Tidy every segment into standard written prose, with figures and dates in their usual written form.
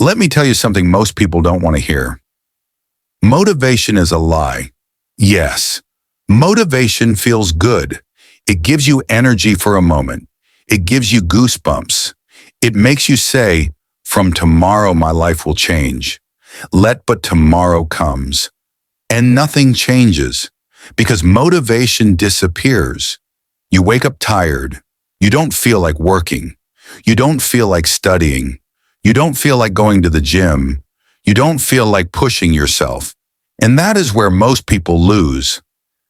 Let me tell you something most people don't want to hear. Motivation is a lie. Yes, motivation feels good. It gives you energy for a moment. It gives you goosebumps. It makes you say, from tomorrow my life will change. But tomorrow comes. And nothing changes because motivation disappears. You wake up tired. You don't feel like working. You don't feel like studying. You don't feel like going to the gym. You don't feel like pushing yourself. And that is where most people lose.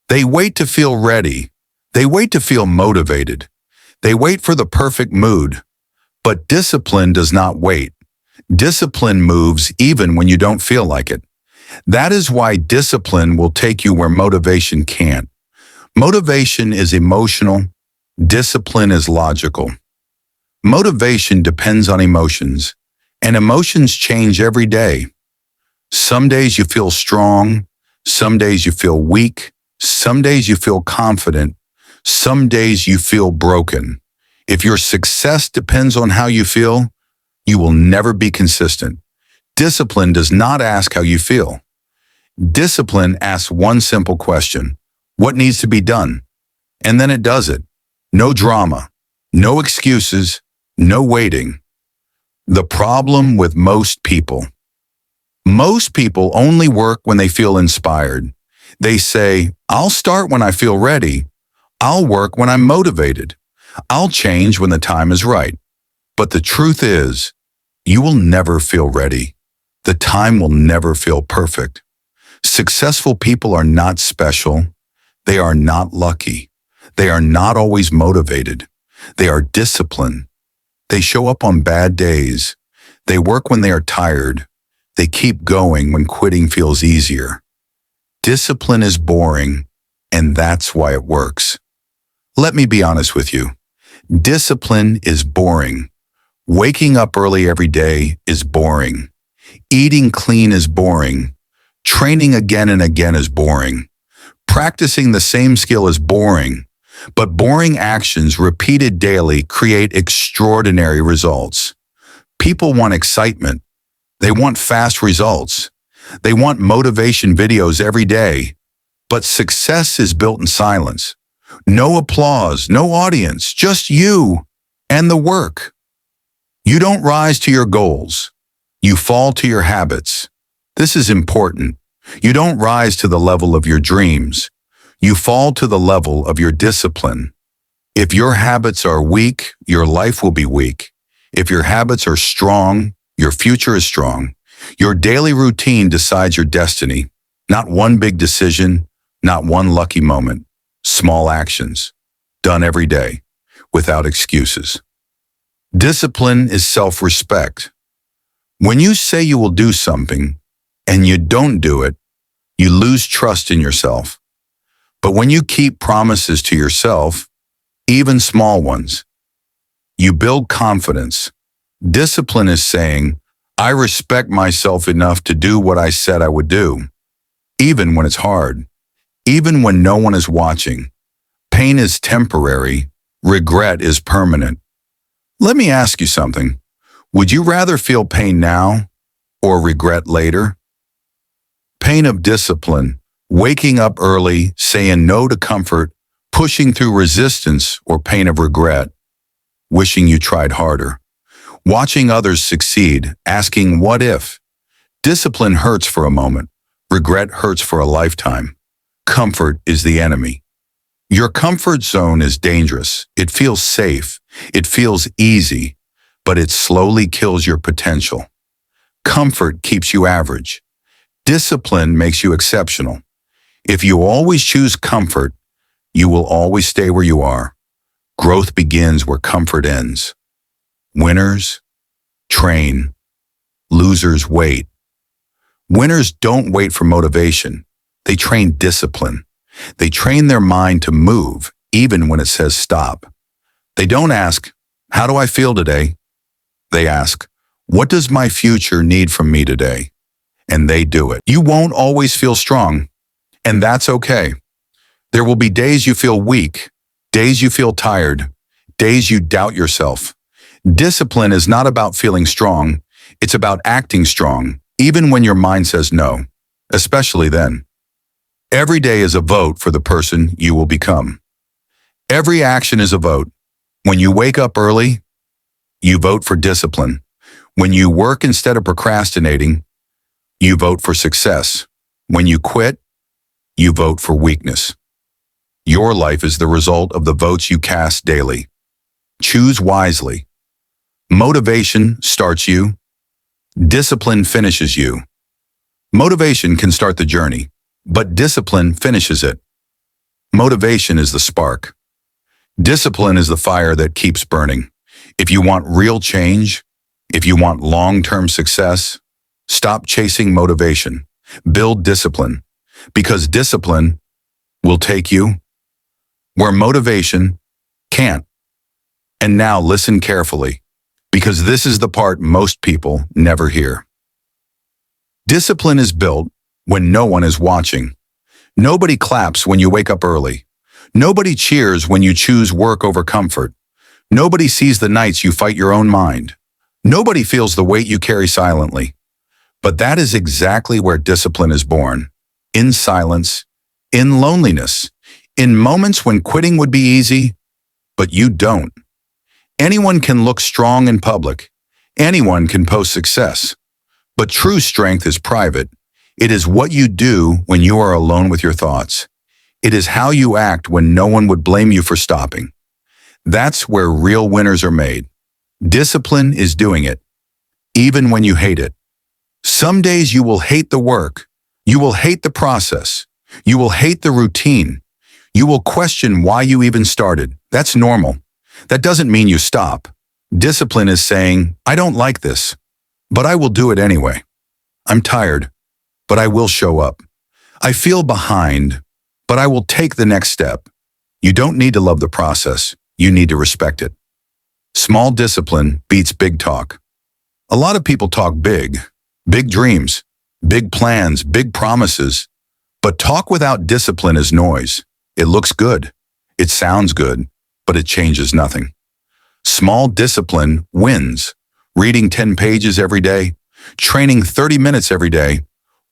They wait to feel ready. They wait to feel motivated. They wait for the perfect mood. But discipline does not wait. Discipline moves even when you don't feel like it. That is why discipline will take you where motivation can't. Motivation is emotional. Discipline is logical. Motivation depends on emotions, and emotions change every day. Some days you feel strong. Some days you feel weak. Some days you feel confident. Some days you feel broken. If your success depends on how you feel, you will never be consistent. Discipline does not ask how you feel. Discipline asks one simple question: what needs to be done? And then it does it. No drama, no excuses, no waiting. The problem with most people only work when they feel inspired. They say, I'll start when I feel ready. I'll work when I'm motivated. I'll change when the time is right. But the truth is, you will never feel ready. The time will never feel perfect. Successful people are not special. They are not lucky. They are not always motivated. They are disciplined. They show up on bad days. They work when they are tired. They keep going when quitting feels easier. Discipline is boring, and that's why it works. Let me be honest with you. Discipline is boring. Waking up early every day is boring. Eating clean is boring. Training again and again is boring. Practicing the same skill is boring. But boring actions repeated daily create extraordinary results. People want excitement. They want fast results. They want motivation videos every day. But success is built in silence. No applause, no audience, just you and the work. You don't rise to your goals. You fall to your habits. This is important. You don't rise to the level of your dreams. You fall to the level of your discipline. If your habits are weak, your life will be weak. If your habits are strong, your future is strong. Your daily routine decides your destiny. Not one big decision, not one lucky moment. Small actions, done every day, without excuses. Discipline is self-respect. When you say you will do something and you don't do it, you lose trust in yourself. But when you keep promises to yourself, even small ones, you build confidence. Discipline is saying, I respect myself enough to do what I said I would do, even when it's hard, even when no one is watching. Pain is temporary, regret is permanent. Let me ask you something. Would you rather feel pain now or regret later? Pain of discipline, waking up early, saying no to comfort, pushing through resistance, or pain of regret, wishing you tried harder. Watching others succeed, asking what if? Discipline hurts for a moment. Regret hurts for a lifetime. Comfort is the enemy. Your comfort zone is dangerous. It feels safe. It feels easy, but it slowly kills your potential. Comfort keeps you average. Discipline makes you exceptional. If you always choose comfort, you will always stay where you are. Growth begins where comfort ends. Winners train. Losers wait. Winners don't wait for motivation. They train discipline. They train their mind to move, even when it says stop. They don't ask, how do I feel today? They ask, what does my future need from me today? And they do it. You won't always feel strong, and that's okay. There will be days you feel weak, days you feel tired, days you doubt yourself. Discipline is not about feeling strong. It's about acting strong, even when your mind says no, especially then. Every day is a vote for the person you will become. Every action is a vote. When you wake up early, you vote for discipline. When you work instead of procrastinating, you vote for success. When you quit, you vote for weakness. Your life is the result of the votes you cast daily. Choose wisely. Motivation starts you. Discipline finishes you. Motivation can start the journey, but discipline finishes it. Motivation is the spark. Discipline is the fire that keeps burning. If you want real change, if you want long-term success, stop chasing motivation. Build discipline, because discipline will take you where motivation can't. And now listen carefully, because this is the part most people never hear. Discipline is built when no one is watching. Nobody claps when you wake up early. Nobody cheers when you choose work over comfort. Nobody sees the nights you fight your own mind. Nobody feels the weight you carry silently. But that is exactly where discipline is born. In silence, in loneliness, in moments when quitting would be easy, but you don't. Anyone can look strong in public. Anyone can post success. But true strength is private. It is what you do when you are alone with your thoughts. It is how you act when no one would blame you for stopping. That's where real winners are made. Discipline is doing it, even when you hate it. Some days you will hate the work. You will hate the process. You will hate the routine. You will question why you even started. That's normal. That doesn't mean you stop. Discipline is saying, I don't like this, but I will do it anyway. I'm tired, but I will show up. I feel behind, but I will take the next step. You don't need to love the process. You need to respect it. Small discipline beats big talk. A lot of people talk big dreams, big plans, big promises, but talk without discipline is noise. It looks good. It sounds good, but it changes nothing. Small discipline wins. Reading 10 pages every day, training 30 minutes every day,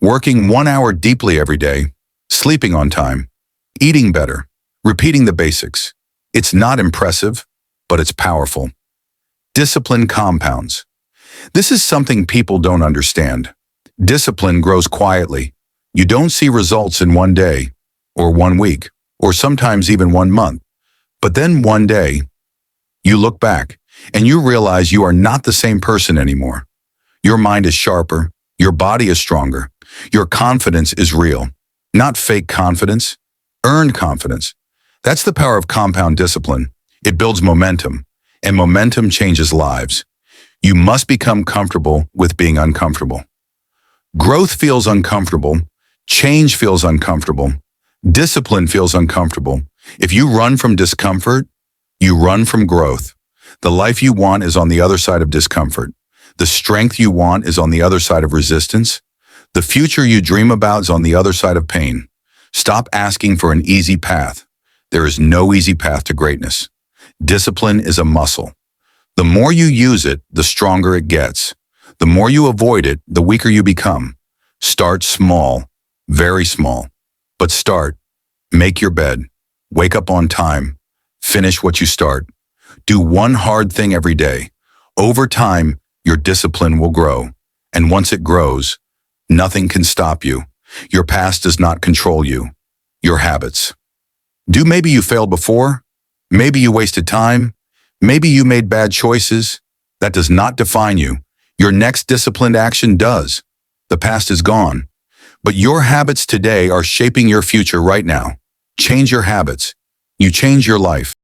working 1 hour deeply every day, sleeping on time, eating better, repeating the basics. It's not impressive, but it's powerful. Discipline compounds. This is something people don't understand. Discipline grows quietly. You don't see results in 1 day, or 1 week, or sometimes even 1 month. But then one day, you look back and you realize you are not the same person anymore. Your mind is sharper, your body is stronger, your confidence is real. Not fake confidence, earned confidence. That's the power of compound discipline. It builds momentum, and momentum changes lives. You must become comfortable with being uncomfortable. Growth feels uncomfortable. Change feels uncomfortable. Discipline feels uncomfortable. If you run from discomfort, you run from growth. The life you want is on the other side of discomfort. The strength you want is on the other side of resistance. The future you dream about is on the other side of pain. Stop asking for an easy path. There is no easy path to greatness. Discipline is a muscle. The more you use it, the stronger it gets. The more you avoid it, the weaker you become. Start small, very small. But start. Make your bed. Wake up on time. Finish what you start. Do one hard thing every day. Over time, your discipline will grow. And once it grows, nothing can stop you. Your past does not control you. Your habits. Maybe you failed before. Maybe you wasted time. Maybe you made bad choices. That does not define you. Your next disciplined action does. The past is gone. But your habits today are shaping your future right now. Change your habits. You change your life.